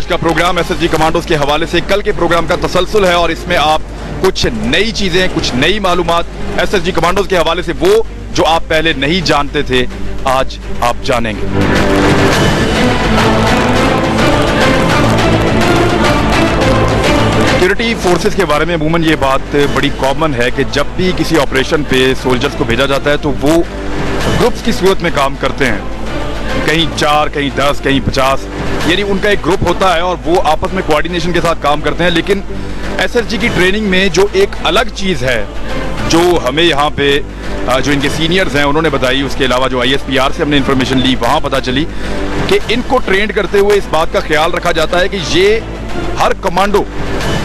का programme SSG commandos के हवाले से कल के प्रोग्राम का तसलसल है और इसमें आप कुछ नई चीजें, कुछ नई मालूमात एसएसजी कमांडोज के हवाले से वो जो आप पहले नहीं जानते थे, आज आप जानेंगे। सिक्योरिटी फोर्सेस के बारे में अमूमन ये बात बड़ी कॉमन है कि जब भी किसी ऑपरेशन पे सोल्जर्स को भेजा जाता है तो वो ग्रुप्स की सूरत में काम करते हैं। कहीं 4, कहीं 10, कहीं 50, यानी उनका एक ग्रुप होता है और वो आपस में कोऑर्डिनेशन के साथ काम करते हैं। लेकिन एसएसजी की ट्रेनिंग में जो एक अलग चीज़ है, जो हमें यहाँ पे जो इनके सीनियर्स हैं उन्होंने बताई, उसके अलावा जो ISPR से हमने इन्फॉर्मेशन ली वहाँ पता चली कि इनको ट्रेंड करते हुए इस बात का ख्याल रखा जाता है कि ये हर कमांडो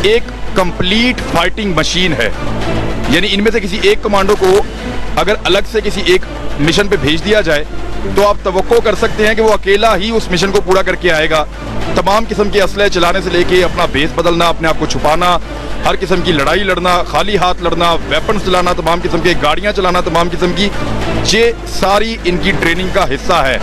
एक कंप्लीट फाइटिंग मशीन है। यानी इनमें से किसी एक कमांडो को अगर अलग से किसी एक मिशन पे भेज दिया जाए तो आप तवक्को कर सकते हैं कि वो अकेला ही उस मिशन को पूरा करके आएगा। तमाम किस्म के असले चलाने से लेके अपना बेस बदलना, अपने आप को छुपाना, हर किस्म की लड़ाई लड़ना, खाली हाथ लड़ना, वेपन्स चलाना, तमाम किस्म की गाड़ियां चलाना, तमाम किस्म की, ये सारी इनकी ट्रेनिंग का हिस्सा है।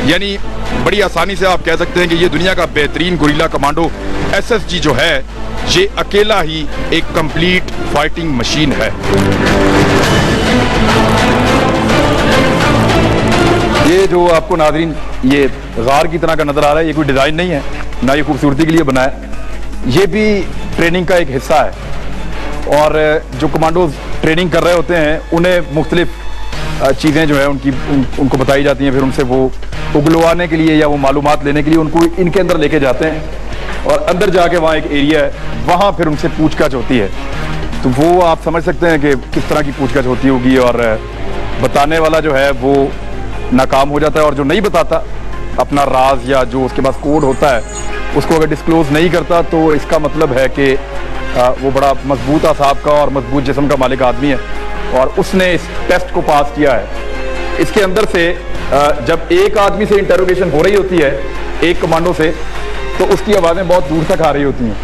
यानी बड़ी आसानी से आप कह सकते हैं कि ये दुनिया का बेहतरीन गुरिल्ला कमांडो एसएसजी जो है, ये अकेला ही एक कंप्लीट फाइटिंग मशीन है। ये जो आपको नाज़रीन ये गार की तरह का नजर आ रहा है, ये कोई डिजाइन नहीं है, ना ये खूबसूरती के लिए बना है, ये भी ट्रेनिंग का एक हिस्सा है। और जो कमांडोज ट्रेनिंग कर रहे होते हैं उन्हें मुख्तलिफ चीज़ें जो है उनको बताई जाती हैं, फिर उनसे वो उगलवाने के लिए या वो मालूमात लेने के लिए उनको इनके अंदर लेके जाते हैं और अंदर जाके वहाँ एक एरिया है, वहाँ फिर उनसे पूछताछ होती है। तो वो आप समझ सकते हैं कि किस तरह की पूछताछ होती होगी और बताने वाला जो है वो नाकाम हो जाता है और जो नहीं बताता अपना राज या जो उसके पास कोड होता है उसको अगर डिस्क्लोज नहीं करता तो इसका मतलब है कि वो बड़ा मजबूत आसाब का और मजबूत जिस्म का मालिक आदमी है और उसने इस टेस्ट को पास किया है। इसके अंदर से जब एक आदमी से इंटरोगेशन हो रही होती है, एक कमांडो से, तो उसकी आवाज़ें बहुत दूर तक आ रही होती हैं।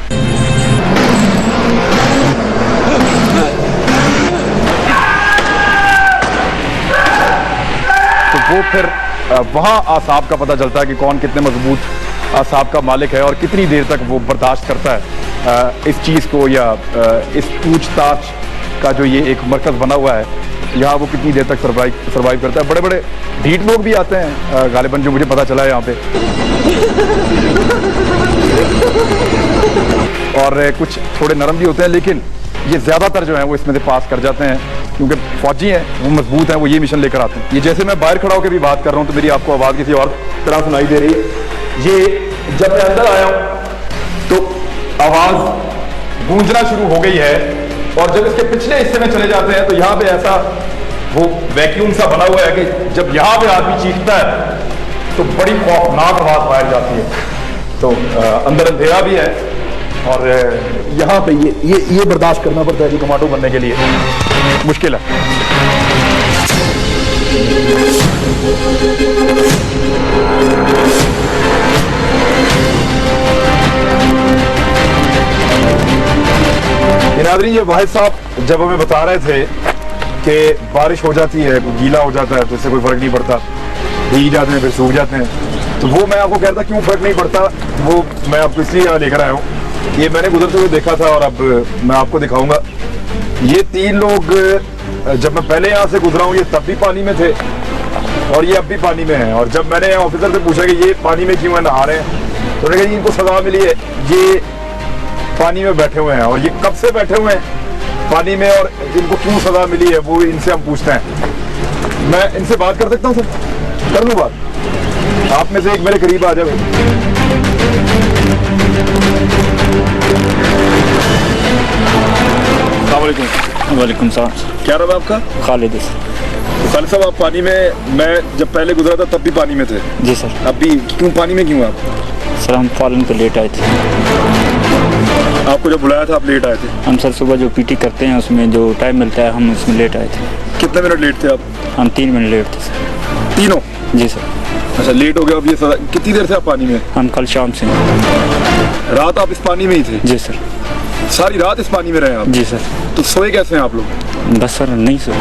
तो वो फिर वहाँ आसाब का पता चलता है कि कौन कितने मजबूत आसाब का मालिक है और कितनी देर तक वो बर्दाश्त करता है इस चीज़ को या इस पूछताछ का जो ये एक मरकज़ बना हुआ है, यहाँ वो कितनी देर तक सर्वाइव करता है। बड़े बड़े ढीठ लोग भी आते हैं गालिबन, जो मुझे पता चला है यहाँ पे, और कुछ थोड़े नरम भी होते हैं, लेकिन ये ज़्यादातर जो है वो इसमें से पास कर जाते हैं क्योंकि फौजी हैं, वो मजबूत हैं, वो ये मिशन लेकर आते हैं। ये जैसे मैं बाहर खड़ा होकर भी बात कर रहा हूँ तो मेरी आपको आवाज़ किसी और तरह सुनाई दे रही है। ये जब मैं अंदर आया हूँ तो आवाज़ गूंजना शुरू हो गई है और जब इसके पिछले हिस्से में चले जाते हैं तो यहाँ पे ऐसा वो वैक्यूम सा बना हुआ है कि जब यहाँ पे आदमी चीखता है तो बड़ी खौफनाक आवाज बाहर जाती है। तो अंदर अंधेरा भी है और यहाँ पे ये बर्दाश्त करना पड़ता है कि कमांडो बनने के लिए मुश्किल है। नाज़रीन, ये वाहिद साहब जब हमें बता रहे थे कि बारिश हो जाती है, गीला हो जाता है तो इससे कोई फर्क नहीं पड़ता, भीग जाते हैं फिर सूख जाते हैं, तो वो मैं आपको कह रहा था क्यों फर्क नहीं पड़ता, वो मैं आपको इसलिए लेकर आया हूँ। ये मैंने गुजरते हुए देखा था और अब मैं आपको दिखाऊंगा। ये 3 लोग जब मैं पहले यहाँ से गुजरा हूँ ये तब भी पानी में थे और ये अब भी पानी में हैं। और जब मैंने ऑफिसर से पूछा कि ये पानी में क्यों है, नहा रहे हैं, तो उन्होंने कहा इनको सजा मिली है, ये पानी में बैठे हुए हैं। और ये कब से बैठे हुए हैं पानी में और इनको क्यों सजा मिली है वो इनसे हम पूछते हैं। मैं इनसे बात कर सकता हूँ सर? कर लूँ बात? आप में से एक मेरे करीब आ जाए। वालेकुम सलाम। क्या नाम है आपका? खालिद। खालिद साहब, आप पानी में, मैं जब पहले गुजरा था तब भी पानी में थे? जी सर। अभी क्यों पानी में क्यों आप? सर हम फॉलन पे लेट आए थे। आपको जब बुलाया था आप लेट आए थे? हम सर सुबह जो पीटी करते हैं उसमें जो टाइम मिलता है हम उसमें लेट आए थे। कितने मिनट लेट थे आप? हम 3 मिनट लेट थे सर। तीनों? जी सर। अच्छा, लेट हो गया। अब ये सजा, कितनी देर से आप पानी में? हम कल शाम से। रात आप इस पानी में ही थे? जी सर। सारी रात इस पानी में रहे आप? जी सर। तो सोए कैसे हैं आप लोग? बस सर नहीं सर।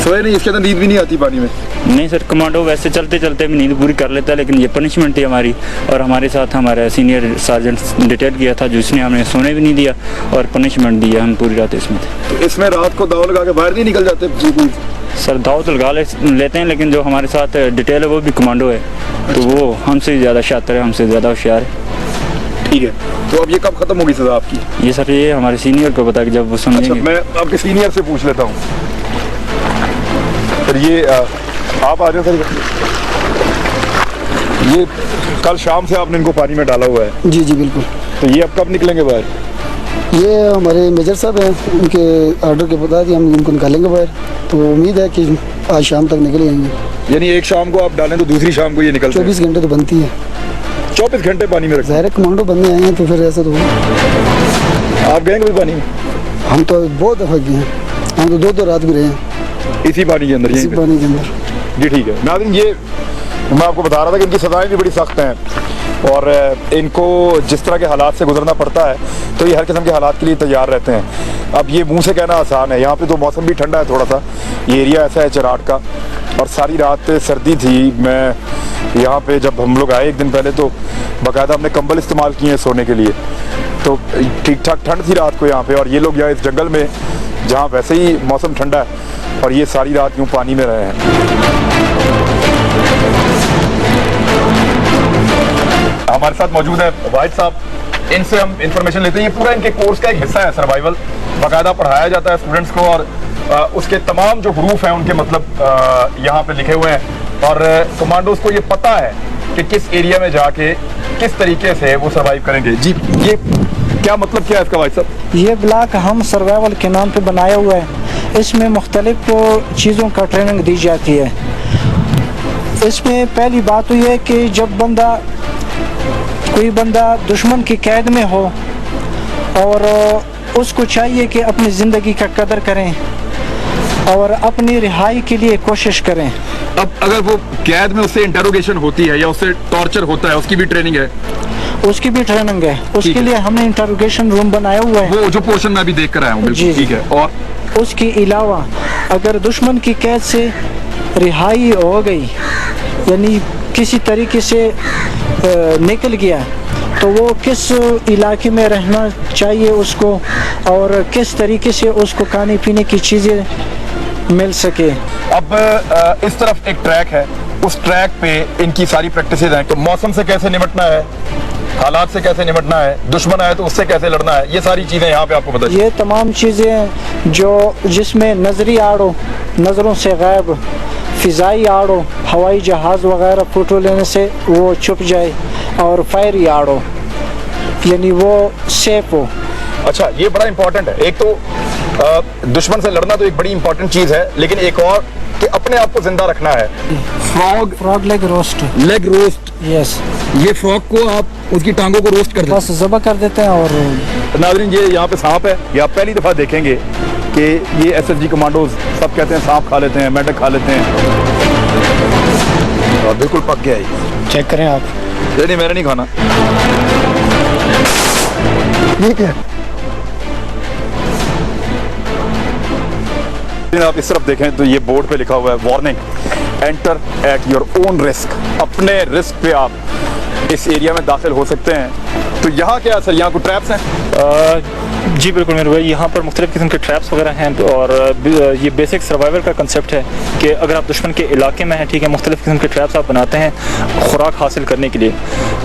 सोए नहीं, इसके अंदर नींद भी नहीं आती पानी में? नहीं सर, कमांडो वैसे चलते चलते भी नींद पूरी कर लेता है, लेकिन ये पनिशमेंट थी हमारी। और हमारे साथ हमारा सीनियर सार्जेंट डिटेल किया था, जिसने हमें सोने भी नहीं दिया और पनिशमेंट दी है। हम पूरी रात इसमें थे। तो इसमें रात को दाव लगा के बाहर नहीं निकल जाते? सर दाव तो लगा लेते हैं, लेकिन जो हमारे साथ डिटेल है वो भी कमांडो है। तो वो हमसे ज़्यादा शातिर है, हमसे ज़्यादा होशियार है। ठीक है, तो अब ये कब खत्म होगी सजा आपकी? ये सर ये हमारे सीनियर को पता कि जब वो अच्छा, समझेंगे। मैं आपके सीनियर से पूछ लेता हूँ। सर ये आप आ जाए सर। ये कल शाम से आपने इनको पानी में डाला हुआ है? जी जी बिल्कुल। तो ये अब कब निकलेंगे बाहर? ये हमारे मेजर साहब हैं, उनके ऑर्डर के बाद ही हम इनको निकालेंगे बाहर। तो उम्मीद है कि आज शाम तक निकल जाएंगे। यानी एक शाम को आप डालें तो दूसरी शाम को ये निकलते हैं? 24 घंटे तो बनती है। 24 घंटे पानी में रखते ज़ाहिर है कमांडो बनने आए हैं तो फिर ऐसा तो होगा। हैं? आप गए कभी पानी में? हम तो बहुत दफ़ा गए हैं, हम तो 2 रात भी रहे हैं इसी पानी के अंदर? इसी यहीं पे? पानी के अंदर। जी ठीक है नाज़रीन, ये मैं आपको बता रहा था कि इनकी सज़ाएं भी बड़ी सख्त हैं और इनको जिस तरह के हालात से गुजरना पड़ता है तो ये हर किस्म के हालात के लिए तैयार रहते हैं। अब ये मुंह से कहना आसान है, यहाँ पे तो मौसम भी ठंडा है थोड़ा सा। ये एरिया ऐसा है चराट का और सारी रात सर्दी थी। मैं यहाँ पे जब हम लोग आए एक दिन पहले तो बाकायदा हमने कंबल इस्तेमाल किए हैं सोने के लिए। तो ठीक ठाक ठंड थी रात को यहाँ पे, और ये लोग यहाँ इस जंगल में जहाँ वैसे ही मौसम ठंडा है और ये सारी रात यूँ पानी में रहे हैं। हमारे साथ मौजूद है वाहिद साहब, इनसे हम इंफॉर्मेशन लेते हैं। ये पूरा इनके कोर्स का एक हिस्सा है सर्वाइवल, बाकायदा पढ़ाया जाता है स्टूडेंट्स को और उसके तमाम जो हरूफ हैं उनके मतलब यहाँ पे लिखे हुए हैं और कमांडोज को ये पता है कि किस एरिया में जाके किस तरीके से वो सर्वाइव करेंगे। जी ये क्या मतलब क्या है इसका वाहिद साहब? ये ब्लॉक हम सर्वाइवल के नाम पे बनाया हुआ है। इसमें मुख्तलिफ चीज़ों का ट्रेनिंग दी जाती है। इसमें पहली बात तो ये है कि जब कोई बंदा दुश्मन की कैद में हो और उसको चाहिए कि अपनी ज़िंदगी का कदर करें और अपनी रिहाई के लिए कोशिश करें। अब अगर वो कैद में उससे इंटरोगेशन होती है या उससे टॉर्चर होता है, उसकी भी ट्रेनिंग है? उसकी भी ट्रेनिंग है। उसके लिए हमने इंटरोगेशन रूम बनाया हुआ है। वो जो पोर्शन मैं भी देख कर आया हूँ। जी ठीक है। और उसके अलावा अगर दुश्मन की कैद से रिहाई हो गई, यानी किसी तरीके से निकल गया, तो वो किस इलाके में रहना चाहिए उसको और किस तरीके से उसको खाने पीने की चीज़ें मिल सके। अब इस तरफ एक ट्रैक है, उस ट्रैक पे इनकी सारी प्रैक्टिसेस हैं। तो मौसम से कैसे निपटना है, हालात से कैसे निपटना है, दुश्मन आए तो उससे कैसे लड़ना है, ये सारी चीज़ें यहाँ पे आपको पता है। ये तमाम चीज़ें जिसमें नजरी आड़ो, नज़रों से गायब, फ़िज़ाई आड़ो, हवाई जहाज़ वगैरह फ़ोटो लेने से वो छुप जाए, और फायरी आड़ो यानी वो सेफ हो। अच्छा, ये बड़ा इंपॉर्टेंट है। एक तो दुश्मन से लड़ना तो एक बड़ी इंपॉर्टेंट चीज़ है, लेकिन एक और कि अपने आप को जिंदा रखना है। Frog leg roast. Leg roast? Yes. ये फ्रॉग को आप उसकी टांगों को रोस्ट कर देते हैं? बस ज़बह कर देते हैं। और नाज़रीन ये यहाँ पे सांप है, ये आप पहली दफ़ा देखेंगे कि ये SSG कमांडोज सब कहते हैं सांप खा लेते हैं, मेंढक खा लेते हैं। और बिल्कुल पक गया है। चेक करें आप। नहीं मैंने नहीं खाना। ठीक है, आप इस तरफ देखें तो ये बोर्ड पे लिखा हुआ है warning, enter at your own risk. अपने रिस्क पे आप इस एरिया में दाखिल हो सकते हैं। तो यहाँ क्या सर, यहाँ कोई ट्रैप्स हैं? जी बिल्कुल मेरे भाई, यहाँ पर मुख्तलिफ़ किस्म के ट्रैप्स वगैरह हैं और ये बेसिक सर्वाइवल का कंसेप्ट है कि अगर आप दुश्मन के इलाके में हैं, ठीक है, मुख्तलिफ़ किस्म के ट्रैप्स आप बनाते हैं खुराक हासिल करने के लिए।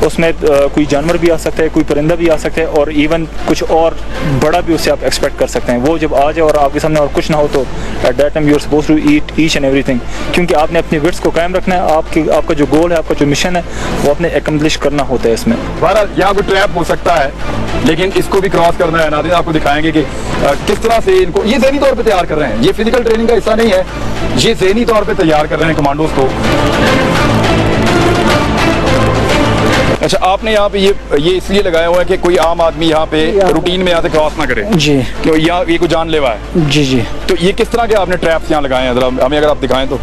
उसमें कोई जानवर भी आ सकता है, कोई परिंदा भी आ सकता है और इवन कुछ और बड़ा भी उससे आप एक्सपेक्ट कर सकते हैं। वो जब आ जाए और आपके सामने और कुछ ना हो तो at that time you are supposed to eat each and everything, क्योंकि आपने अपनी विट्स को कायम रखना है। आपका जो गोल है, आपका जो मिशन है, वो आपने एकम्प्लिश करना होता है इसमें। बहरहाल यहाँ कोई ट्रैप हो सकता है, लेकिन इसको भी क्रॉस करना है। नाज़रीन आपको दिखाएंगे कि किस तरह से इनको ये ज़हनी तौर पे तैयार कर रहे हैं। ये फिजिकल ट्रेनिंग का हिस्सा नहीं है, ये ज़हनी तौर पे तैयार कर रहे हैं कमांडोज को। अच्छा, आपने यहाँ पे ये इसलिए लगाया हुआ है कि कोई आम आदमी यहाँ पे रूटीन में यहाँ से क्रॉस ना करे? जी। क्यों, यहाँ ये कोई जानलेवा है? जी जी। तो ये किस तरह के आपने ट्रैप्स यहाँ लगाए हैं, जरा हमें अगर आप दिखाएं तो।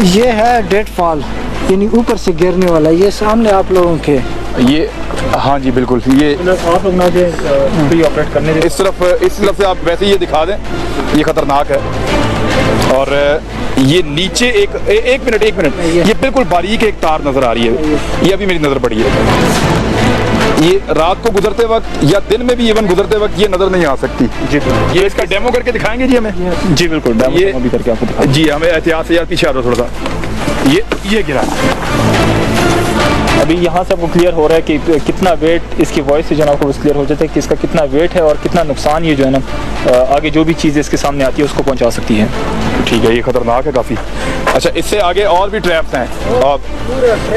ये है डेड फॉल, यानी ऊपर से गिरने वाला। ये सामने आप लोगों के ये हाँ जी बिल्कुल, ये आप लोग ना जो ऑपरेट करने इस तरफ से आप वैसे ये दिखा दें, ये खतरनाक है। और ये नीचे एक मिनट ये बिल्कुल बारीक एक तार नजर आ रही है, ये अभी मेरी नजर पड़ी है। ये रात को गुजरते वक्त या दिन में भी इवन गुजरते वक्त ये नजर नहीं आ सकती जी। ये इसका डेमो करके दिखाएंगे जी हमें? जी बिल्कुल, ये डेमो भी करके आपको दिखा जी, हमें एहतियात से यार पीछे आ रहा थोड़ा सा। ये गिरा, अभी यहाँ से आपको क्लियर हो रहा है कि कितना वेट इसकी वॉइस से जो है आपको क्लियर हो जाता है कि इसका कितना वेट है और कितना नुकसान ये जो है ना आगे जो भी चीज़ इसके सामने आती है उसको पहुँचा सकती है। ठीक है, ये खतरनाक है काफ़ी। अच्छा, इससे आगे और भी ट्रैप्स हैं और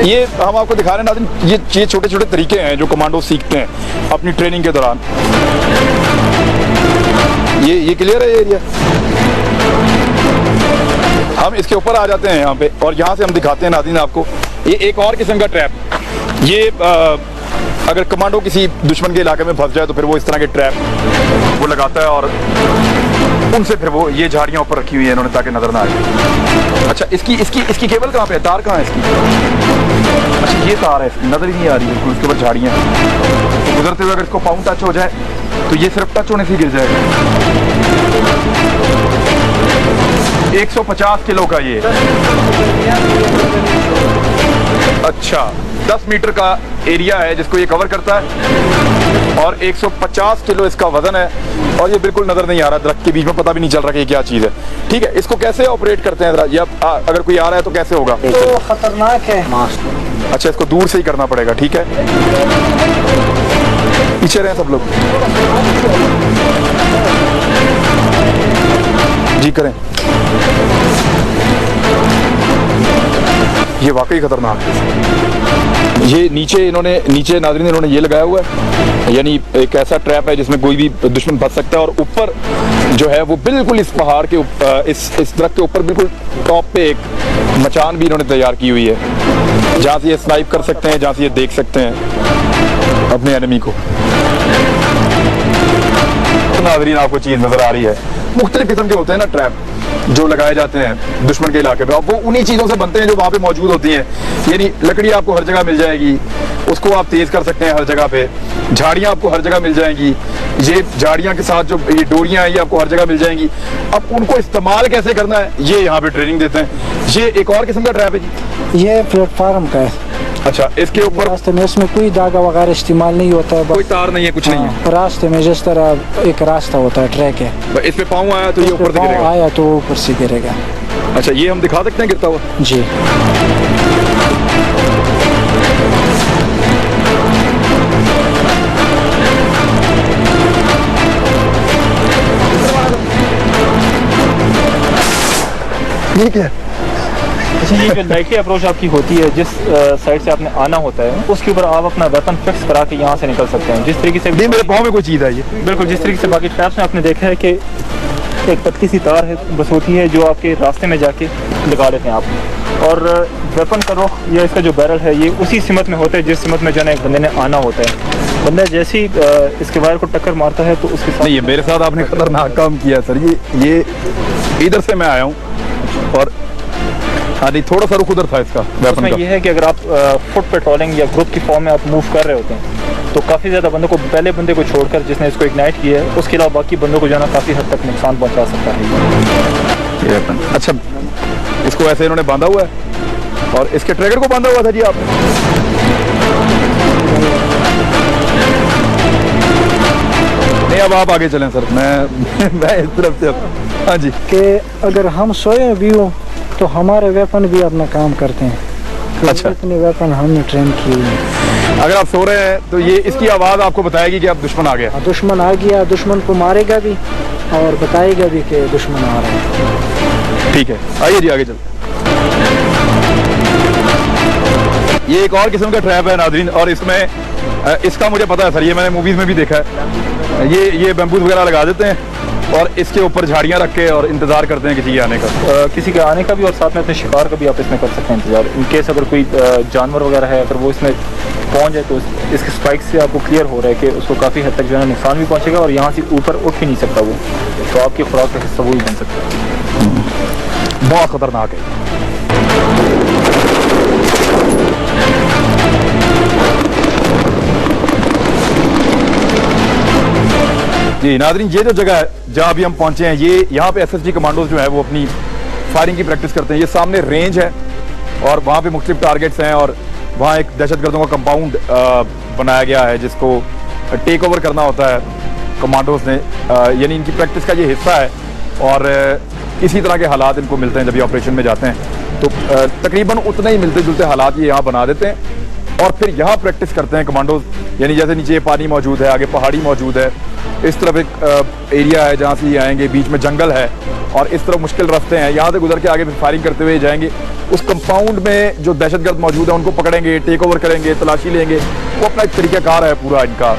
ये हम आपको दिखा रहे हैं नाज़रीन, ये छोटे छोटे तरीके हैं जो कमांडो सीखते हैं अपनी ट्रेनिंग के दौरान। ये क्लियर है ये एरिया? हम इसके ऊपर आ जाते हैं यहाँ पे और यहाँ से हम दिखाते हैं नाज़रीन आपको ये एक और किस्म का ट्रैप। ये अगर कमांडो किसी दुश्मन के इलाके में फंस जाए तो फिर वो इस तरह के ट्रैप वो लगाता है और उनसे फिर वो ये झाड़ियाँ ऊपर रखी हुई है इन्होंने ताकि नजर ना आए। अच्छा, इसकी केबल कहाँ पे है? तार कहाँ है इसकी? अच्छा, ये तार है, नजर ही नहीं आ रही है, उसके ऊपर झाड़ियाँ। तो गुजरते हुए अगर इसको पाँव टच हो जाए तो ये सिर्फ टच होने से गिर जाएगा। 150 किलो का ये, अच्छा 10 मीटर का एरिया है जिसको ये कवर करता है और 150 किलो इसका वजन है और ये बिल्कुल नजर नहीं आ रहा दरख्त के बीच में, पता भी नहीं चल रहा कि ये क्या चीज़ है। ठीक है, इसको कैसे ऑपरेट करते हैं या अगर कोई आ रहा है तो कैसे होगा? तो खतरनाक है। अच्छा, इसको दूर से ही करना पड़ेगा। ठीक है, पीछे रहे सब लोग जी, करें। ये वाकई खतरनाक है। ये नीचे नाज़रीन इन्होंने ये लगाया हुआ है, यानी एक ऐसा ट्रैप है जिसमें कोई भी दुश्मन फंस सकता है और ऊपर जो है वो बिल्कुल इस पहाड़ के इस दरख्त के ऊपर बिल्कुल टॉप पे एक मचान भी इन्होंने तैयार की हुई है जहाँ से ये स्नाइप कर सकते हैं, जहाँ से ये देख सकते हैं अपने एनिमी को। तो नाज़रीन आपको चीज़ नज़र आ रही है, मुख्तलिफ किस्म के होते हैं ना ट्रैप जो लगाए जाते हैं दुश्मन के इलाके पे, और वो उन्हीं चीज़ों से बनते हैं जो वहाँ पे मौजूद होती हैं। यानी लकड़ी आपको हर जगह मिल जाएगी, उसको आप तेज़ कर सकते हैं हर जगह पे। झाड़ियाँ आपको हर जगह मिल जाएंगी, ये झाड़ियाँ के साथ जो ये डोरियाँ हैं ये आपको हर जगह मिल जाएंगी। अब उनको इस्तेमाल कैसे करना है ये यहाँ पे ट्रेनिंग देते हैं। ये एक और किस्म का ट्रैप है जी, ये प्लेटफार्म का है। अच्छा, इसके ऊपर रास्ते में इसमें कोई धागा वगैरह इस्तेमाल नहीं होता है, कोई तार नहीं है, कुछ नहीं है। रास्ते में जिस तरह एक रास्ता होता है, ट्रैक है, इस पे पाँव आया तो ये ऊपर से गिरेगा। आया तो ऊपर से गिरेगा। अच्छा, ये हम दिखा सकते हैं गिरता हुआ? जी, ठीक है। ये जो लाइटली अप्रोच आपकी होती है, जिस साइड से आपने आना होता है उसके ऊपर आप अपना वेपन फिक्स करा के यहाँ से निकल सकते हैं। जिस तरीके से मेरे पाँव में कोई चीज़ है ये, बिल्कुल जिस तरीके से बाकी ट्रैप्स में आपने देखा है कि एक पतली सी तार है बस होती है जो आपके रास्ते में जाके लगा लेते हैं आप, और वेपन का रुख या इसका जो बैरल है ये उसी सिमत में होता है जिस सिमत में जो है एक बंदे ने आना होता है। बंदा जैसे ही इसके वायर को टक्कर मारता है तो उसके साथ नहीं, मेरे साथ आपने खतरनाक काम किया सर। ये इधर से मैं आया हूँ और हाँ नहीं, थोड़ा सा रुख उधर था इसका वेपन का। ये है कि अगर आप फुट पेट्रोलिंग या ग्रुप की फॉर्म में आप मूव कर रहे होते हैं तो काफ़ी ज़्यादा बंदों को, पहले बंदे को छोड़कर जिसने इसको इग्नाइट किया है, उसके अलावा बाकी बंदों को जो है ना काफ़ी हद तक नुकसान पहुंचा सकता है ये वेपन। अच्छा, इसको ऐसे इन्होंने बांधा हुआ है और इसके ट्रैगर को बांधा हुआ था जी आपने? नहीं, अब आप आगे चलें सर, मैं इस तरफ से। हाँ जी, कि अगर हम सोए भी हो तो हमारे वेपन भी अपना काम करते हैं। अच्छा, इतने वेपन हमने ट्रेन किए हैं। अगर आप सो रहे हैं तो ये इसकी आवाज़ आपको बताएगी कि अब दुश्मन आ गया। दुश्मन आ गया, दुश्मन को मारेगा भी और बताएगा भी कि दुश्मन आ रहा है। ठीक है, आइए जी आगे चल। ये एक और किस्म का ट्रैप है नाज़रीन, और इसमें इसका मुझे पता है सर, ये मैंने मूवीज़ में भी देखा है। ये बैम्बूज वगैरह लगा देते हैं और इसके ऊपर झाड़ियाँ रख के और इंतज़ार करते हैं किसी के आने का। किसी के आने का भी, और साथ में अपने शिकार का भी आप इसमें कर सकते हैं इंतजार। इनकेस अगर कोई जानवर वगैरह है अगर वो इसमें पहुंच जाए तो इसके स्पाइक से आपको क्लियर हो रहा है कि उसको काफ़ी हद तक जो है नुकसान भी पहुंचेगा और यहाँ से ऊपर उठ भी नहीं सकता वो, तो आपकी खुराक का हिस्सा वो ही बन सकता है। बहुत ख़तरनाक है। जी नाज़रीन, ये जो जगह है जहाँ अभी हम पहुंचे हैं, ये यहाँ पे एसएसजी कमांडोज जो है वो अपनी फायरिंग की प्रैक्टिस करते हैं। ये सामने रेंज है और वहाँ पे मुख्तलिफ टारगेट्स हैं और वहाँ एक दहशतगर्दों का कंपाउंड बनाया गया है जिसको टेक ओवर करना होता है कमांडोज ने, यानी इनकी प्रैक्टिस का ये हिस्सा है। और इसी तरह के हालात इनको मिलते हैं जब ये ऑपरेशन में जाते हैं, तो तकरीबन उतने ही मिलते जुलते हालात ये यहाँ बना देते हैं और फिर यहाँ प्रैक्टिस करते हैं कमांडोज। यानी जैसे नीचे पानी मौजूद है, आगे पहाड़ी मौजूद है, इस तरफ एक एरिया है जहाँ से ये आएंगे, बीच में जंगल है और इस तरफ मुश्किल रास्ते हैं, यहाँ से गुजर के आगे फिर फायरिंग करते हुए जाएंगे। उस कंपाउंड में जो दहशतगर्द मौजूद है उनको पकड़ेंगे, टेक ओवर करेंगे, तलाशी लेंगे। वो अपना एक तरीक़ाकार है पूरा इनका।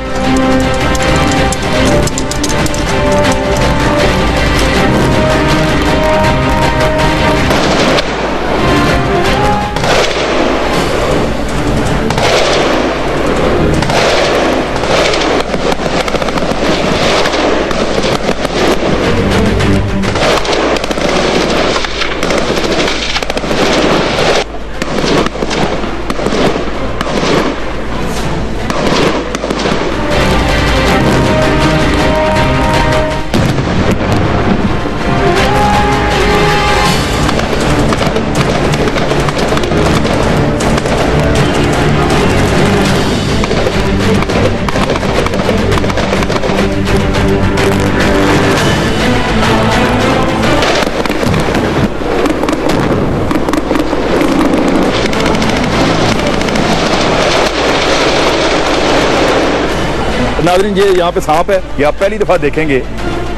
नाज़रीन, ये यहाँ पे सांप है, ये आप पहली दफ़ा देखेंगे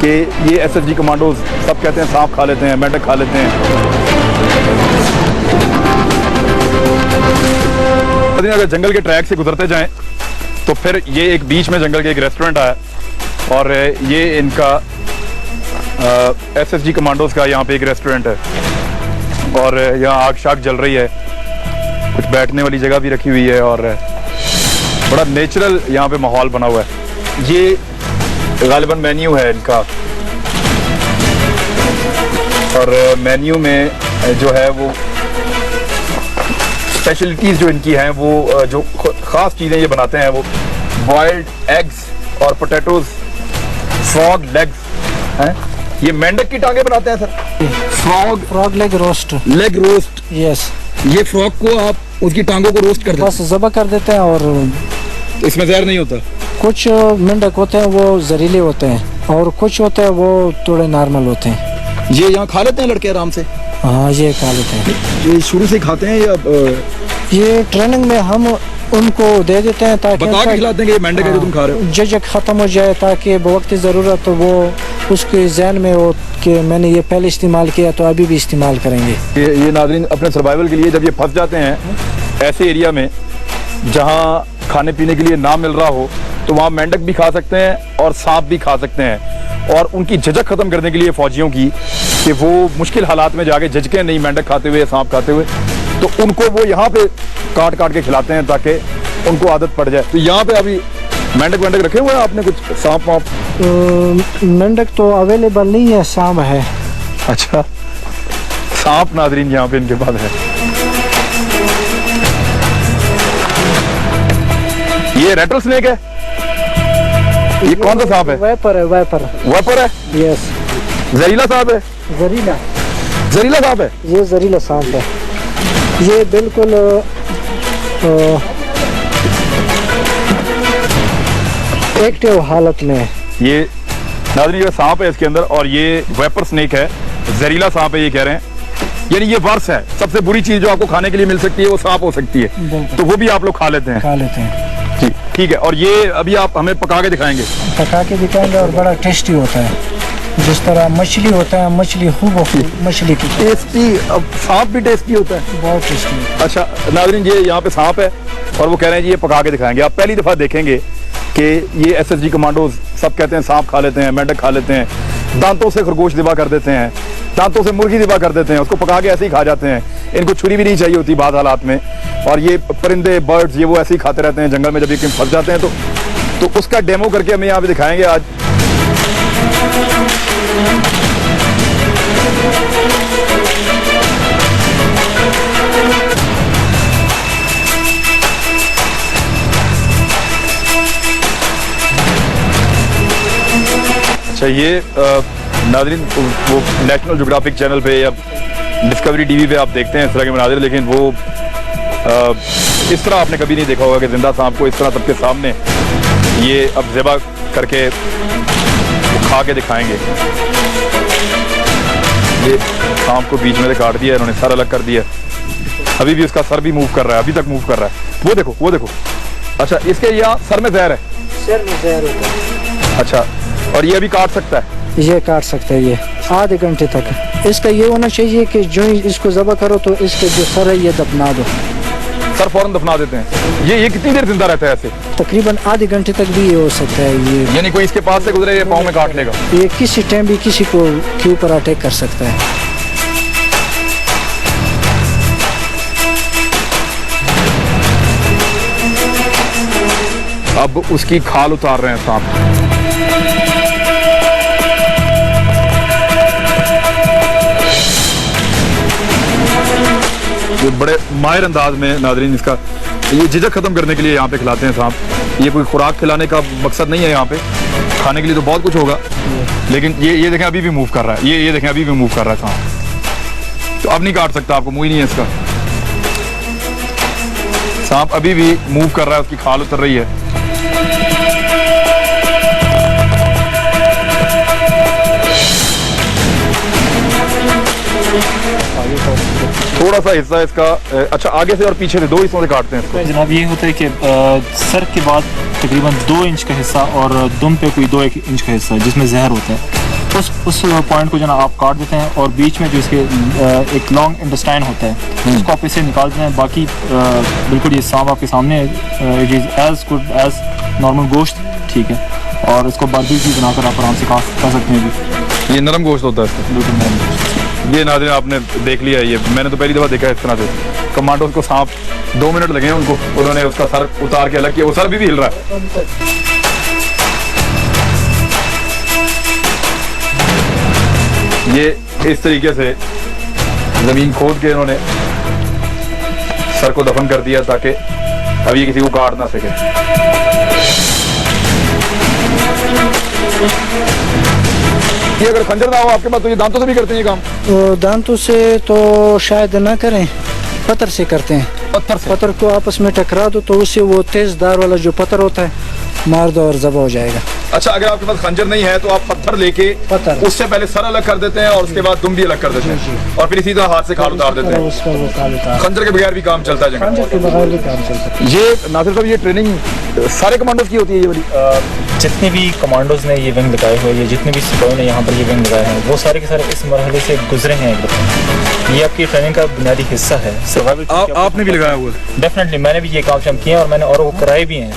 कि ये एसएसजी कमांडोज सब कहते हैं सांप खा लेते हैं, मेंढक खा लेते हैं। अगर जंगल के ट्रैक से गुजरते जाएं तो फिर ये एक बीच में जंगल के एक रेस्टोरेंट आया और ये इनका एसएसजी कमांडोज का यहाँ पे एक रेस्टोरेंट है और यहाँ आग शाग जल रही है, कुछ बैठने वाली जगह भी रखी हुई है और बड़ा नेचुरल यहाँ पे माहौल बना हुआ है। ये गालिबन मेन्यू है इनका और मेन्यू में जो है वो स्पेशलिटीज़ जो इनकी हैं वो जो ख़ास चीज़ें ये बनाते हैं वो बॉइल्ड एग्स और पोटैटोज, फ्रॉग लेग्स हैं। ये मेंढक की टांगे बनाते हैं sir. Frog leg roast. Leg roast. Yes. ये फ्रॉग को आप उसकी टांगों को रोस्ट कर देते हैं? बस ज़बह कर देते हैं और इसमें जहर नहीं होता? कुछ मेंढक होते हैं वो जहरीले होते हैं और कुछ होते हैं वो थोड़े नॉर्मल होते हैं। ये यहाँ खा लेते हैं लड़के आराम से? हाँ, ये खा लेते हैं। ये शुरू से खाते हैं या ये ट्रेनिंग में हम उनको दे देते हैं ताकि बता के खिलाते हैं कि ये मेंढक है जो तुम खा रहे हो? झिझक ख़त्म हो जाए ताकि बवक्त ज़रूरत तो वो उसके जहन में हो कि मैंने ये पहले इस्तेमाल किया तो अभी भी इस्तेमाल करेंगे। ये नाज़रीन अपने सर्वाइवल के लिए जब ये फंस जाते हैं ऐसे एरिया में जहाँ खाने पीने के लिए ना मिल रहा हो तो वहाँ मेंढक भी खा सकते हैं और सांप भी खा सकते हैं। और उनकी झिझक ख़त्म करने के लिए फ़ौजियों की कि वो मुश्किल हालात में जाके झिझकें नहीं मेंढक खाते हुए, सांप खाते हुए, तो उनको वो यहाँ पे काट काट के खिलाते हैं ताकि उनको आदत पड़ जाए। तो यहाँ पे अभी मेंढक रखे हुए हैं आपने? कुछ सांप वाप? मेंढक तो अवेलेबल नहीं है, सांप है। अच्छा, सांप नाज़रीन यहाँ पे इनके पास है। ये रेटल स्नेक है? ये कौन सा सांप है? वाइपर है। वाइपर है? यस। जहरीला सांप है? जहरीला सांप है? ये जहरीला सांप है। ये बिल्कुल एक्टिव हालत में है। ये नाज़रीन ये सांप है इसके अंदर और ये वाइपर स्नेक है, जहरीला सांप है ये कह रहे हैं। यानी ये वर्स है, सबसे बुरी चीज जो आपको खाने के लिए मिल सकती है वो सांप हो सकती है, तो वो भी आप लोग खा लेते हैं? जी ठीक है। और ये अभी आप हमें पका के दिखाएंगे? पका के दिखाएंगे और बड़ा टेस्टी होता है। जिस तरह मछली होता है, मछली खूब मछली की टेस्टी। अब सांप भी टेस्टी होता है? बहुत टेस्टी। अच्छा नाज़रीन, ये यहाँ पे सांप है और वो कह रहे हैं जी ये पका के दिखाएंगे। आप पहली दफ़ा देखेंगे कि ये एसएसजी कमांडोज सब कहते हैं सांप खा लेते हैं, मेंढक खा लेते हैं, दांतों से खरगोश ज़िबा कर देते हैं, दांतों से मुर्गी ज़िबा कर देते हैं, उसको पका के ऐसे ही खा जाते हैं। इनको छुरी भी नहीं चाहिए होती बाद हालात में। और ये परिंदे, बर्ड्स, ये वो ऐसे ही खाते रहते हैं जंगल में। जब ये कहीं फंस जाते हैं तो उसका डेमो करके हमें यहाँ पे दिखाएंगे आज। अच्छा, ये नाज़रीन वो नेशनल ज्योग्राफिक चैनल पे या डिस्कवरी टीवी पे आप देखते हैं इस तरह के मनाज़िर, लेकिन वो इस तरह आपने कभी नहीं देखा होगा कि जिंदा सांप को इस तरह सबके सामने ये अब ज़िबा करके खा के दिखाएंगे। ये सांप को बीच में से काट दिया इन्होंने, सर अलग कर दिया, अभी भी उसका सर भी मूव कर रहा है, अभी तक मूव कर रहा है। वो देखो, वो देखो। अच्छा, इसके यहाँ सर में जहर है? सर में जहर होता है। अच्छा, और ये अभी काट सकता है? ये काट सकते हैं ये आधे घंटे तक। इसका ये होना चाहिए कि जो ही इसको ज़बह करो तो इसके जो सर है ये दफना दो। सर फौरन दफना देते हैं? ये कितनी देर जिंदा रहता है ऐसे? तकरीबन आधे घंटे तक भी ये हो सकता है। ये यानी कोई इसके पास से गुजरे ये पाँव में काट लेगा? ये किसी टाइम भी किसी को के ऊपर अटैक कर सकता है। अब उसकी खाल उतार रहे हैं सांप। ये बड़े माहिर अंदाज में नाज़रीन इसका ये झिझक खत्म करने के लिए यहाँ पे खिलाते हैं सांप। ये कोई खुराक खिलाने का मकसद नहीं है, यहाँ पे खाने के लिए तो बहुत कुछ होगा, लेकिन ये देखें अभी भी मूव कर रहा है। ये देखें अभी भी मूव कर रहा है सांप। तो अब नहीं काट सकता, आपको मुंह ही नहीं है इसका। सांप अभी भी मूव कर रहा है, उसकी खाल उतर रही है। थोड़ा सा हिस्सा इसका, अच्छा आगे से और पीछे से 2 हिस्सों से काटते हैं इसको? जनाब ये होता है कि सर के बाद तकरीबन 2 इंच का हिस्सा और दुम पे कोई 2 इंच का हिस्सा जिसमें जहर होता है, उस पॉइंट को जना आप काट देते हैं और बीच में जो इसके एक लॉन्ग इंटेस्टाइन होता है उसको आप इसे निकाल देते हैं। बाकी बिल्कुल ये सांप आपके सामने, it is as good as normal गोश्त, ठीक है। और इसको बारबेक्यू भी बनाकर आप आराम से खा सकते हैं भी। ये नरम गोश्त होता है इसका? बिल्कुल नरम गोश्त। ये नाज़रीन आपने देख लिया है, ये मैंने तो पहली दफ़ा देखा है इस तरह से। कमांडोज को सांप 2 मिनट लगे हैं उनको, उन्होंने उसका सर उतार के अलग किया। वो सर भी हिल रहा है। ये इस तरीके से जमीन खोद के इन्होंने सर को दफन कर दिया ताकि अब ये किसी को काट ना सके। ये अगर खंजर ना हो आपके पास तो ये दांतों से भी करते हैं ये काम? तो दांतों से तो शायद ना करें, पत्थर से करते हैं। पत्थर से? पत्थर को आपस में टकरा दो तो उससे वो तेज धार वाला जो पत्थर होता है मार दो और ज़बह हो जाएगा। अच्छा, अगर आपके पास खंजर नहीं है तो आप पत्थर लेके उससे पहले सर अलग कर देते हैं और उसके बाद दुम भी अलग कर देते हैं और फिर इसी तरह हाथ से खाल उतार देते हैं। खंजर के बगैर भी काम चलता है? खंजर के बगैर भी काम चलता है। ये नासिर साहब, ये ट्रेनिंग सारे कमांडोज की होती है ये वाली? जितने भी कमांडोज ने ये विंग लगाए हुए, ये जितने भी सिपाहियों ने यहाँ पर ये विंग लगाए हैं, वो सारे के सारे इस मरहले से गुजरे हैं एक दफा। ये आपकी ट्रेनिंग का बुनियादी हिस्सा है। सर्वाइवल आपने भी लगाया हुआ है? डेफिनेटली, मैंने भी ये काम शाम किए हैं और मैंने औरों को कराए भी हैं।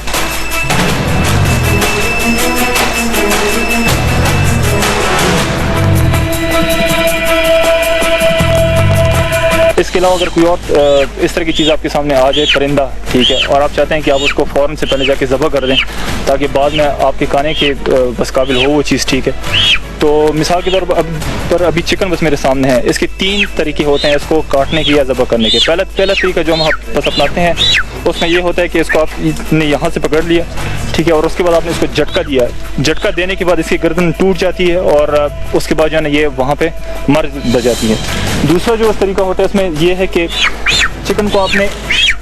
इसके अलावा अगर कोई और इस तरह की चीज़ आपके सामने आ जाए, परिंदा, ठीक है, और आप चाहते हैं कि आप उसको फ़ौरन से पहले जाके ज़बह कर दें ताकि बाद में आपके खाने के बस काबिल हो वो चीज़, ठीक है। तो मिसाल के तौर पर अभी चिकन बस मेरे सामने है। इसके 3 तरीके होते हैं इसको काटने के या ज़बह करने के। पहला तरीका जो हम बस अपनाते हैं उसमें ये होता है कि इसको आपने यहाँ से पकड़ लिया, ठीक है, और उसके बाद आपने इसको झटका दिया। झटका देने के बाद इसकी गर्दन टूट जाती है और उसके बाद जो है ना ये वहाँ पे मर जाती है। दूसरा जो तरीका होता है इसमें ये है कि चिकन को आपने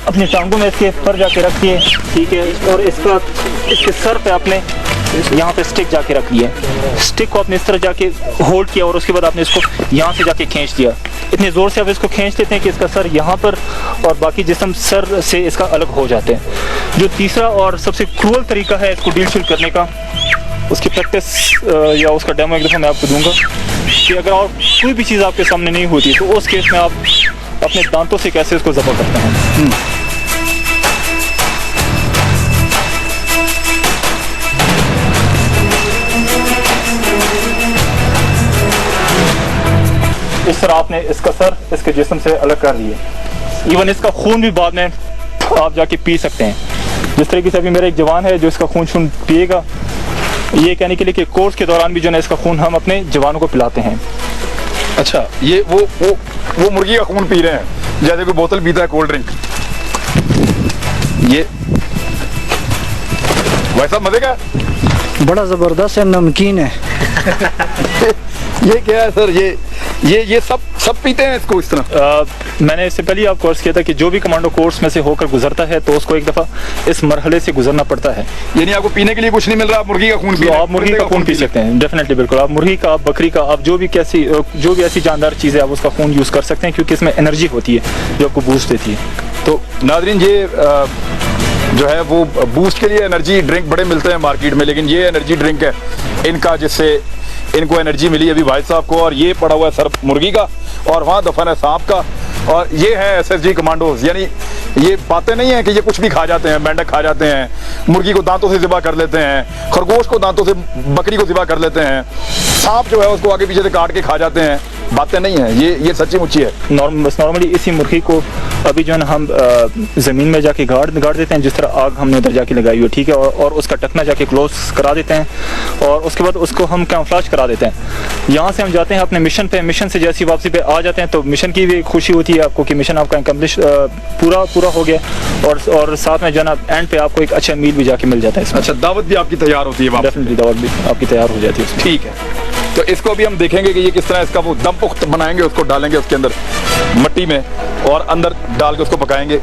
अपनी टांगों में इसके पर जाके रख दिए, ठीक है, और इसके सर पे आपने यहाँ पे स्टिक जाके रख लिया। स्टिक को आपने इस तरह जाके होल्ड किया और उसके बाद आपने इसको यहाँ से जाके खींच दिया। इतने ज़ोर से आप इसको खींच देते हैं कि इसका सर यहाँ पर और बाकी जिस्म सर से इसका अलग हो जाते हैं। जो तीसरा और सबसे क्रूअल तरीका है इसको डील करने का, उसकी प्रैक्टिस या उसका डेमो एक दफ़ा मैं आपको दूंगा कि अगर और कोई भी चीज़ आपके सामने नहीं होती तो उस केस में आप अपने दांतों से कैसे इसको ज़बह करते हैं। इस तरह आपने इसका सर इसके जिस्म से अलग कर लिए। इवन इसका खून भी बाद में आप जाके पी सकते हैं। जिस तरीके से अभी मेरा एक जवान है जो इसका खून पिएगा, ये कहने के लिए कि कोर्स के दौरान भी जो है इसका खून हम अपने जवानों को पिलाते हैं। अच्छा, ये वो मुर्गी का खून पी रहे हैं जैसे कोई बोतल पीता है कोल्ड ड्रिंक। ये वैसा मजे का बड़ा ज़बरदस्त है, नमकीन है। ये क्या है सर? ये सब पीते हैं इसको इस तरह? मैंने इससे पहले ही आप कोर्स किया था कि जो भी कमांडो कोर्स में से होकर गुजरता है तो उसको एक दफ़ा इस मरहले से गुजरना पड़ता है। यानी आपको पीने के लिए कुछ नहीं मिल रहा, आप मुर्गी का खून तो आप मुर्गी का खून पी सकते हैं, डेफिनेटली, बिल्कुल। आप मुर्गी का, आप बकरी का, आप जो भी ऐसी जानदार चीज़ है आप उसका खून यूज़ कर सकते हैं, क्योंकि इसमें एनर्जी होती है जो आपको बूस्ट देती है। तो नाज़रीन, ये जो है वो बूस्ट के लिए एनर्जी ड्रिंक बड़े मिलते हैं मार्केट में, लेकिन ये एनर्जी ड्रिंक है इनका, जिससे इनको एनर्जी मिली अभी भाई साहब को। और ये पड़ा हुआ है सर मुर्गी का, और वहाँ दफन है सांप का, और ये है SSG कमांडोज। यानी ये बातें नहीं है कि ये कुछ भी खा जाते हैं, मेंढक खा जाते हैं, मुर्गी को दांतों से ज़िबा कर लेते हैं, खरगोश को दांतों से बकरी को ज़िबा कर लेते हैं, सांप जो है उसको आगे पीछे से काट के खा जाते हैं। बातें नहीं है, ये सच्ची मुच्ची है। नॉर्मली इसी मुर्गी को अभी जो है ना हम ज़मीन में जाके गाड़ देते हैं, जिस तरह आग हमने उधर जाके लगाई हुई, ठीक है, और उसका टकना जाके क्लोज करा देते हैं, और उसके बाद उसको हम कैमफ्लेज करा देते हैं। यहाँ से हम जाते हैं अपने मिशन पे, मिशन से जैसी वापसी पे आ जाते हैं तो मिशन की भी खुशी होती है आपको कि मिशन आपका कम्प्लीट पूरा हो गया, और साथ में जो है ना एंड पे आपको एक अच्छा मील भी जाके मिल जाता है इसमें। अच्छा, दावत भी आपकी तैयार होती है? डेफिनेटली दावत भी आपकी तैयार हो जाती है। ठीक है, तो इसको भी हम देखेंगे कि ये किस तरह इसका वो दम पुख्त बनाएंगे, उसको डालेंगे उसके अंदर मट्टी में और अंदर डाल के उसको पकाएंगे।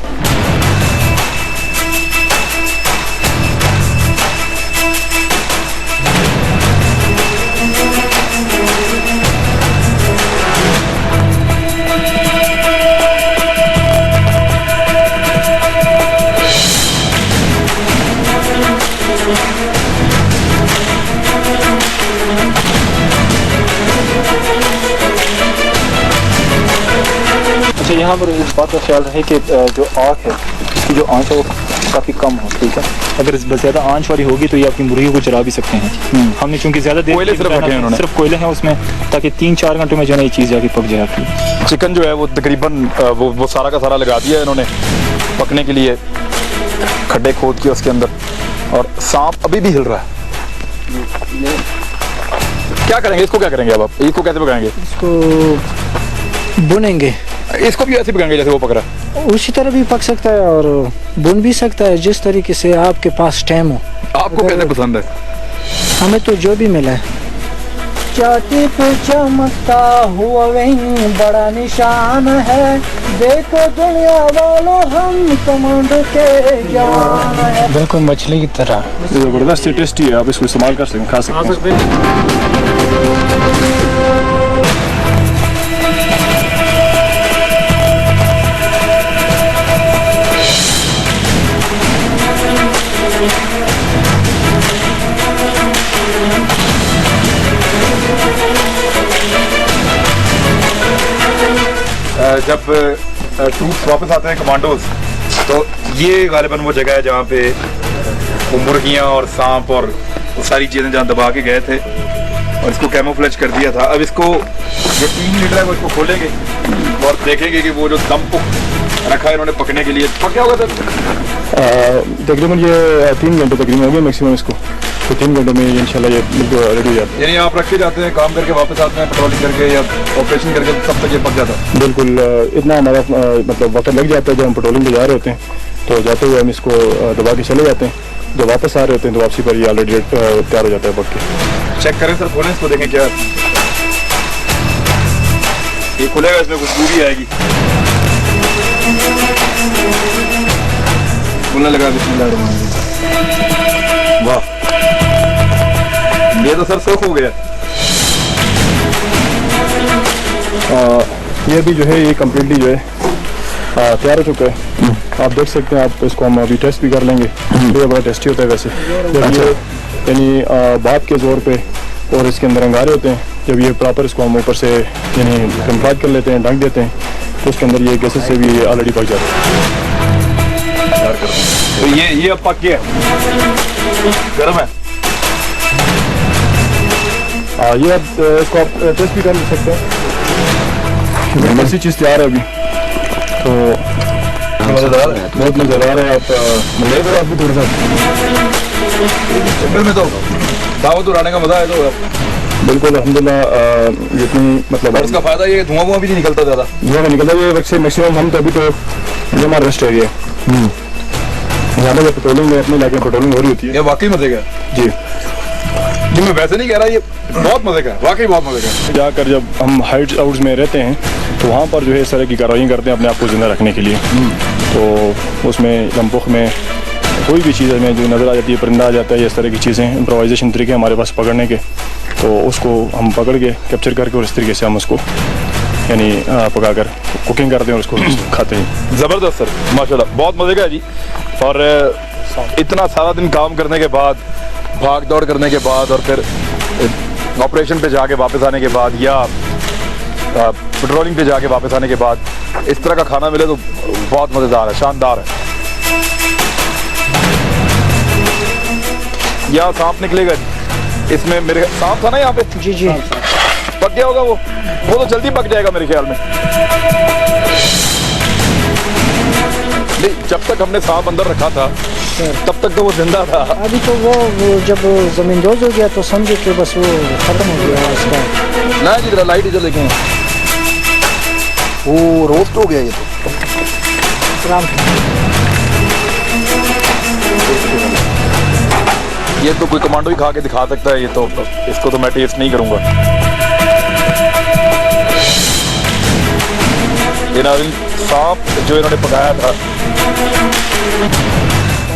अच्छा, यहाँ पर इस बात का ख्याल रहे कि जो आग है इसकी जो आंच है वो काफ़ी कम हो, ठीक है। अगर ज़्यादा आंच वाली होगी तो ये आपकी मुर्गी को जला भी सकते हैं। हमने चूंकि ज़्यादा देर कोयले सिर्फ कोयले हैं उसमें, ताकि 3-4 घंटों में जो है ये चीज़ जाके पक जाए आपकी। चिकन जो है वो तकरीबन वो सारा का सारा लगा दिया है इन्होंने पकने के लिए, खड्डे खोद के उसके अंदर, और सांप अभी भी हिल रहा है। क्या करेंगे इसको, क्या करेंगे अब आप इसको कैसे पकाएंगे? इसको बुनेंगे, इसको भी ऐसे पकाएंगे जैसे वो पक रहा है? उसी तरह भी पक सकता है और बुन भी सकता है, जिस तरीके से आपके पास टाइम हो। आपको कैसे पसंद है? हमें तो जो भी मिला है। चाटी पे चमकता हुआ वही बड़ा निशान है, देखो दुनिया वालों हम कमांडो के जवान है। बिल्कुल मछली की तरह ज़बरदस्त टेस्टी है, आप इसको इस्तेमाल कर सकते हैं, खा सकते हैं। जब ट्रूप्स वापस आते हैं कमांडोज, तो ये गालिबन वो जगह है जहाँ पे वो मुर्गियाँ और सांप और वो सारी चीज़ें जहाँ दबा के गए थे, और इसको कैमोफ्लेज कर दिया था। अब इसको जो टीम लीडर है वो इसको खोलेंगे और देखेंगे कि वो जो दम रखा है इन्होंने पकने के लिए, पक क्या होगा सर? तकरीबन ये 3 घंटे तकरीबन हो गए मैक्सिमम इसको, तो 3 घंटों में इंशाल्लाह ये बिल्कुल रेडी हो जाता है। यानी आप रख के जाते हैं, काम करके वापस आते हैं, पेट्रोलिंग करके या ऑपरेशन करके, तब तक ये पक जाता है? बिल्कुल, इतना हमारा मतलब वक्त लग जाता है। जब हम पेट्रोलिंग पे जा रहे होते हैं तो जाते हुए हम इसको दबा के चले जाते हैं, जब वापस आ रहे होते हैं तो वापसी पर ये ऑलरेडी तैयार हो जाता है पक के। चेक करें सर, खोलें इसको, देखें क्या ये खुलेगा, इसमें खुशबू भी आएगी। खुलने लगा, वाह, ये तो सर सोख हो गया। ये भी जो है ये कम्प्लीटली जो है तैयार हो चुका है। आप देख सकते हैं, आप इसको हम अभी टेस्ट भी कर लेंगे। ये बड़ा टेस्टी होता है वैसे, जब ये यानी भाप के ज़ोर पे और इसके अंदर अंगारे होते हैं, जब ये प्रॉपर इसको हम ऊपर से यानी कंफ्राज कर लेते हैं, ढक देते हैं, तो उसके अंदर ये गैसेस से भी ऑलरेडी पक जाता है। तो ये अब पक गया, गर्म है। ये अब इसको आप टेस्ट भी कर सकते हैं। ऐसी चीज़ तैयार है अभी, तो मज़ेदार है, बहुत मज़ेदार है। आप मज़ेदार आप भी थोड़ा सा जंगल में तो दावत उड़ाने का मज़ा है। तो बिल्कुल अल्हम्दुलिल्लाह, जितनी मतलब और इसका फ़ायदा ये धुआं भी नहीं निकलता ज़्यादा, धुआं निकलता है। ये वैसे मैक्सिमम हम तो अभी तो ये हमारा रेस्ट एरिया है, यहाँ पर पेट्रोलिंग में अपने इलाके में पेट्रोलिंग हो रही होती है। ये वाकई मजे का जी। जी मैं वैसे नहीं कह रहा, ये बहुत मजे का है, वाकई बहुत मजे का है। जाकर जब हम हाइट आउट्स में रहते हैं तो वहाँ पर जो है इस तरह की कार्रवाई करते हैं अपने आप को ज़िंदा रखने के लिए। तो उसमें लम्पुख में कोई भी चीज़ हमें जो नज़र आ जाती है, परिंदा आ जाता है, या इस तरह की चीज़ें, इम्प्रोवाइजेशन तरीके हमारे पास पकड़ने के, तो उसको हम पकड़ के कैप्चर करके और इस तरीके से हम उसको यानी पकाकर कुकिंग करते हैं और उसको खाते हैं। ज़बरदस्त सर, माशाल्लाह, बहुत मजे का है जी। और इतना सारा दिन काम करने के बाद, भाग दौड़ करने के बाद, और फिर ऑपरेशन पे जाके वापस आने के बाद, या पेट्रोलिंग पे जाके वापस आने के बाद इस तरह का खाना मिले तो बहुत मज़ेदार है, शानदार है। यहाँ सांप निकलेगा जी, इसमें मेरे सांप था ना यहाँ पे। जी जी पक गया होगा वो तो जल्दी पक जाएगा मेरे ख्याल में। नहीं, जब तक हमने सांप अंदर रखा था तब तक तो वो जिंदा था। अभी तो वो जब ज़मींदोज हो गया तो समझो कि बस वो ख़त्म हो गया उसका। ना जी, जरा लाइट इधर लेके वो रोस्ट हो गया ये तो। ये तो कोई कमांडो ही खा के दिखा सकता है, ये तो इसको तो मैं टेस्ट नहीं करूंगा। ये नाज़रीन, सांप जो इन्होंने पकाया था,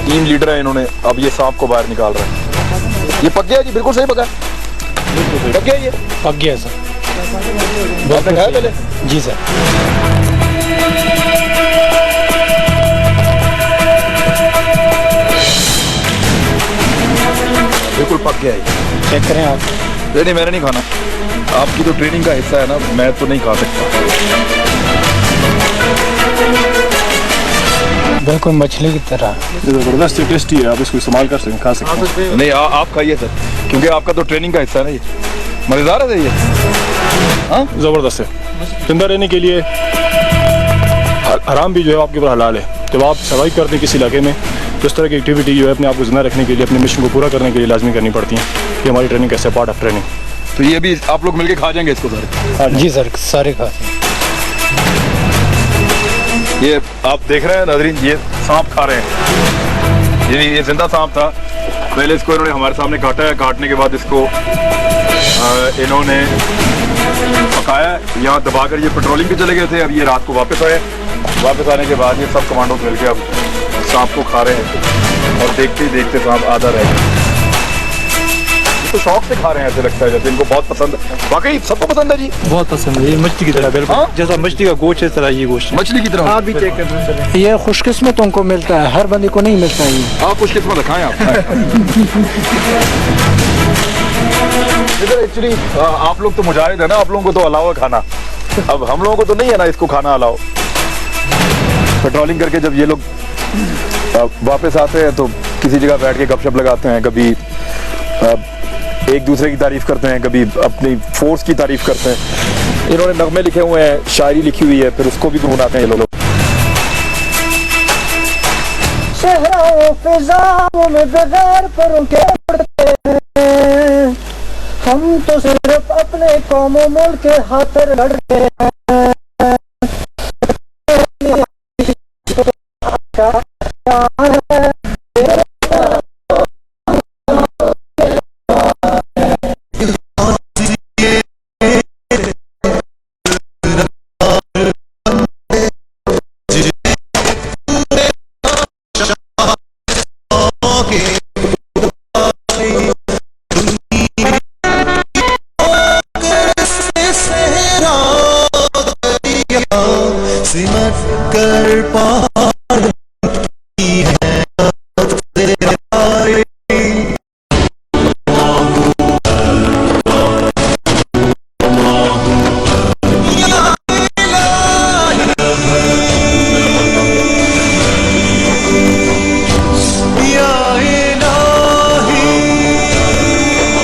3 लीटर है इन्होंने, अब ये सांप को बाहर निकाल रहे हैं। ये पक गया जी, बिल्कुल सही पका है। पक गया ये? पक गया सर। आपने खाया पहले? जी सर। बिल्कुल पक गया है। चेक करें आप। नहीं, मैंने नहीं खाना, आपकी तो ट्रेनिंग का हिस्सा है ना, मैं तो नहीं खा सकता। बिल्कुल मछली की तरह ज़बरदस्त टेस्टी है, आप इसको इस्तेमाल कर सकते, खा सकते हैं। नहीं, आप खाइए सर, क्योंकि आपका तो ट्रेनिंग का हिस्सा है ना ये। मज़ेदार है ये। हाँ, ज़बरदस्त है। जिंदा रहने के लिए आराम भी जो है आपके ऊपर हलाल है। जब आप सर्वाइव करते हैं किसी इलाके में तो इस तरह की एक्टिविटी जो है अपने आप को जिंदा रखने के लिए, अपने मिशन को पूरा करने के लिए लाजमी करनी पड़ती है। ये हमारी ट्रेनिंग कैसे पार्ट ऑफ ट्रेनिंग। तो ये भी आप लोग मिलके खा जाएंगे इसको सारे? जी सर, सारे खाते हैं। ये आप देख रहे हैं नाज़रीन, ये सांप खा रहे हैं। ये जिंदा सांप था, पहले इसको इन्होंने हमारे सामने काटा है, काटने के बाद इसको इन्होंने पकाया, यहाँ दबाकर ये पेट्रोलिंग पे चले गए थे। अब ये रात को वापस आए, वापस आने के बाद ये सब कमांडो मिलके अब सांप को खा रहे हैं, और देखते ही देखते सांप आधा रह गया। ये तो शौक से खा रहे हैं, ऐसे लगता है जैसे इनको बहुत पसंद है। वाकई सबको पसंद है जी, बहुत पसंद है। ये मछली की तरह बिल्कुल, जैसा मछली का गोश्त है, तरह ये गोश्त मछली की तरह। आप भी चेक कर, ये खुशकिस्मतों को मिलता है, हर बंदे को नहीं मिलता है ये। आप कुछ किस्मत खाएं आप। एक्चुअली आप लोग तो मुजाहिद है ना, आप लोगों को तो अलाव है खाना, अब हम लोगों को तो नहीं है ना इसको खाना अलाव। पेट्रोलिंग करके जब ये लोग वापस आते हैं तो किसी जगह बैठ के गपशप लगाते हैं, कभी एक दूसरे की तारीफ करते हैं, कभी अपनी फोर्स की तारीफ करते हैं। इन्होंने नगमे लिखे हुए हैं, शायरी लिखी हुई है, फिर उसको भी गुनगुनाते हैं ये लोग। शहरों फिजाओं में बगैर परों के उड़ते हैं, हम तो सिर्फ अपने कौमों मुल्क के खातिर लड़ते हैं।